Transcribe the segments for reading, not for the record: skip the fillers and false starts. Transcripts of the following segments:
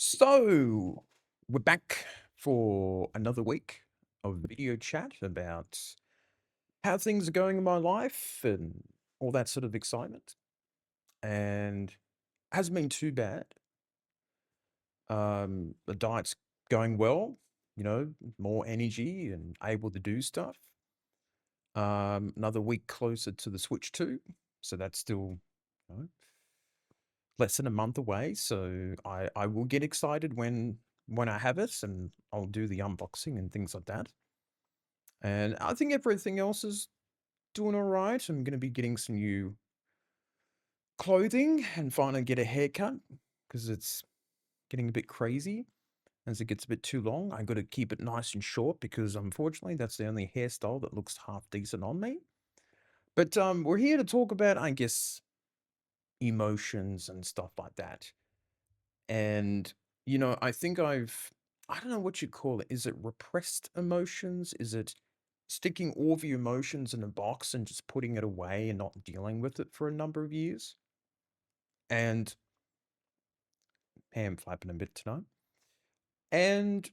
So, we're back for another week of video chat about how things are going in my life and all that sort of excitement. And hasn't been too bad. The diet's going well, more energy and able to do stuff. Another week closer to the Switch 2. So that's still you know, less than a month away. So I will get excited when I have it and I'll do the unboxing and things like that. And I think everything else is doing all right. I'm going to be getting some new clothing and finally get a haircut because it's getting a bit crazy as it gets a bit too long. I got to keep it nice and short because unfortunately that's the only hairstyle that looks half decent on me. But we're here to talk about, I guess, emotions and stuff like that. And I think I don't know what you call it. Is it repressed emotions? Is it sticking all of your emotions in a box and just putting it away and not dealing with it for a number of years? And I'm flapping a bit tonight. And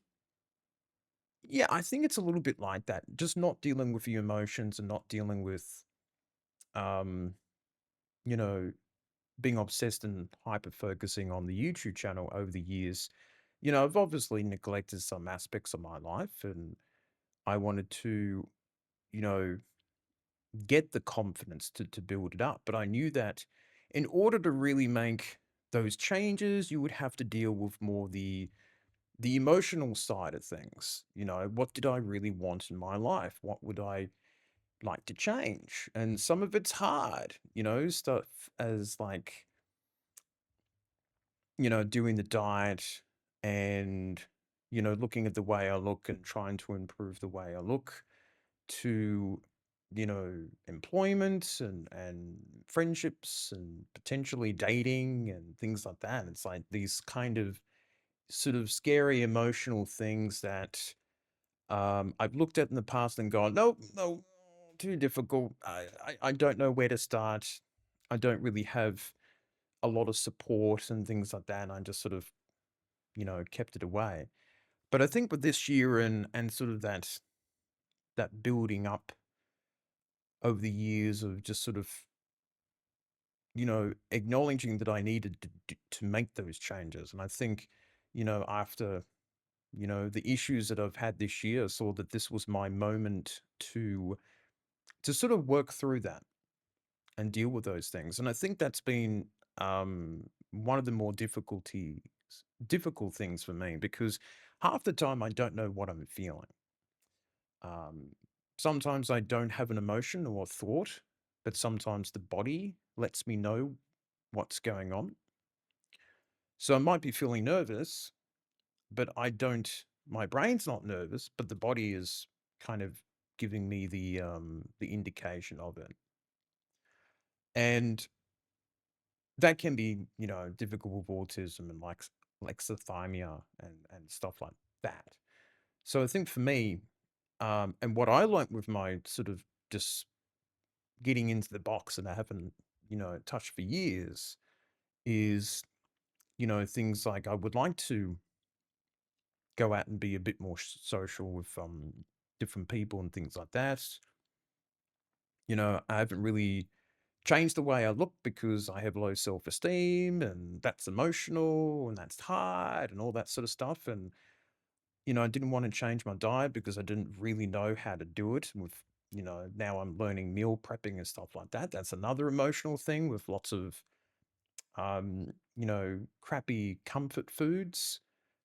yeah, I think it's a little bit like that. Just not dealing with your emotions and not dealing with um, you know, being obsessed and hyper focusing on the YouTube channel over the years. I've obviously neglected some aspects of my life and I wanted to, you know, get the confidence to build it up. But I knew that in order to really make those changes, you would have to deal with more the emotional side of things. What did I really want in my life? What would I like to change? And some of it's hard, stuff as like, doing the diet and, looking at the way I look and trying to improve the way I look to employment and friendships and potentially dating and things like that. It's like these kind of sort of scary emotional things that I've looked at in the past and gone, no, no, too difficult. I don't know where to start. I don't really have a lot of support and things like that. And I just sort of kept it away. But I think with this year and sort of that building up over the years of just sort of, acknowledging that I needed to make those changes. And I think, after, the issues that I've had this year, I saw that this was my moment to sort of work through that and deal with those things. And I think that's been one of the more difficult things for me because half the time I don't know what I'm feeling. Um, Sometimes I don't have an emotion or a thought, but sometimes the body lets me know what's going on. So I might be feeling nervous, but my brain's not nervous, but the body is kind of giving me the indication of it. And that can be, difficult with autism and like lexithymia and stuff like that. So I think for me, and what I learnt with my sort of just getting into the box and I haven't, touched for years is, things like I would like to go out and be a bit more social with different people and things like that. I haven't really changed the way I look because I have low self-esteem and that's emotional and that's hard and all that sort of stuff. And, I didn't want to change my diet because I didn't really know how to do it with, now I'm learning meal prepping and stuff like that. That's another emotional thing with lots of crappy comfort foods,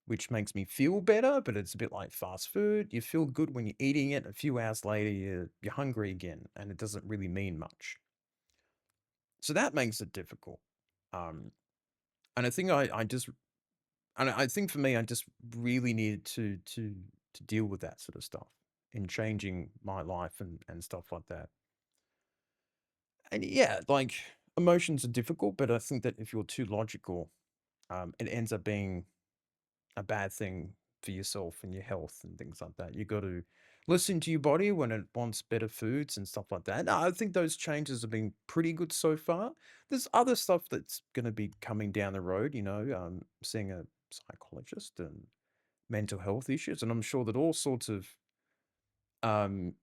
which makes me feel better, but it's a bit like fast food. You feel good when you're eating it. A few hours later, you're hungry again, and it doesn't really mean much. So that makes it difficult. Um, and I think I think for me, I just really needed to deal with that sort of stuff in changing my life and stuff like that. And yeah, like emotions are difficult, but I think that if you're too logical, it ends up being a bad thing for yourself and your health and things like that. You got to listen to your body when it wants better foods and stuff like that. No, I think those changes have been pretty good so far. There's other stuff that's going to be coming down the road, seeing a psychologist and mental health issues. And I'm sure that all sorts of um,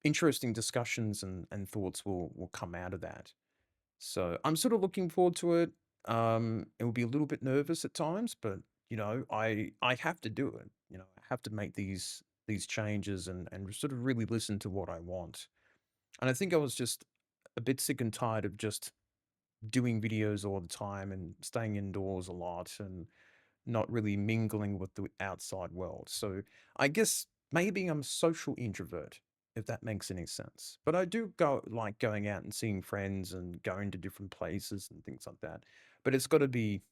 interesting discussions and thoughts will come out of that. So I'm sort of looking forward to it. It will be a little bit nervous at times, but I have to do it. I have to make these changes and sort of really listen to what I want. And I think I was just a bit sick and tired of just doing videos all the time and staying indoors a lot and not really mingling with the outside world. So I guess maybe I'm a social introvert, if that makes any sense. But I do go like going out and seeing friends and going to different places and things like that. But it's got to be,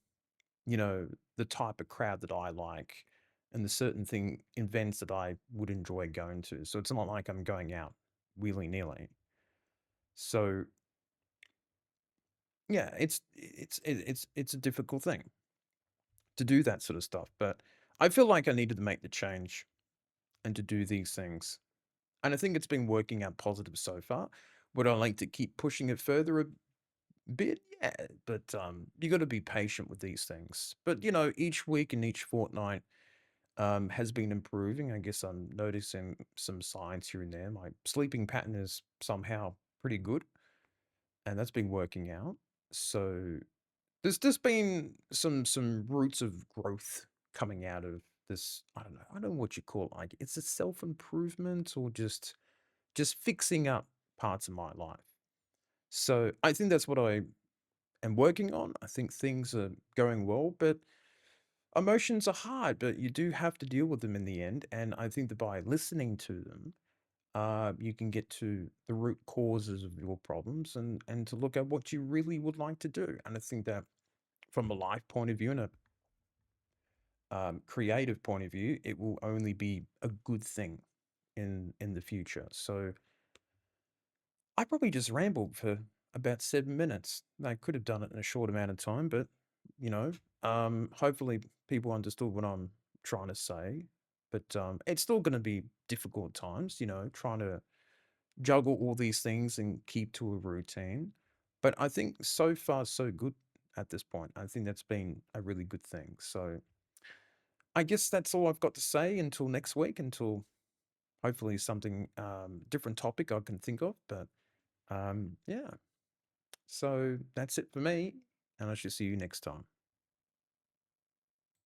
the type of crowd that I like and the certain events that I would enjoy going to. So it's not like I'm going out willy-nilly. So yeah, it's a difficult thing to do that sort of stuff. But I feel like I needed to make the change and to do these things. And I think it's been working out positive so far. Would I like to keep pushing it further a bit? Yeah, but you got to be patient with these things. But each week and each fortnight has been improving. I guess I'm noticing some signs here and there. My sleeping pattern is somehow pretty good, and that's been working out. So there's just been some roots of growth coming out of this. I don't know what you call it. Like it's a self improvement or just fixing up parts of my life. So I think that's what I am working on. I think things are going well, but emotions are hard, but you do have to deal with them in the end. And I think that by listening to them, you can get to the root causes of your problems and to look at what you really would like to do. And I think that from a life point of view and a creative point of view, it will only be a good thing in the future. So I probably just rambled for about 7 minutes. I could have done it in a short amount of time, but you know, hopefully people understood what I'm trying to say. But it's still going to be difficult times, trying to juggle all these things and keep to a routine. But I think so far so good at this point. I think that's been a really good thing. So I guess that's all I've got to say until next week, until hopefully something different topic I can think of. But yeah, so that's it for me, and I shall see you next time.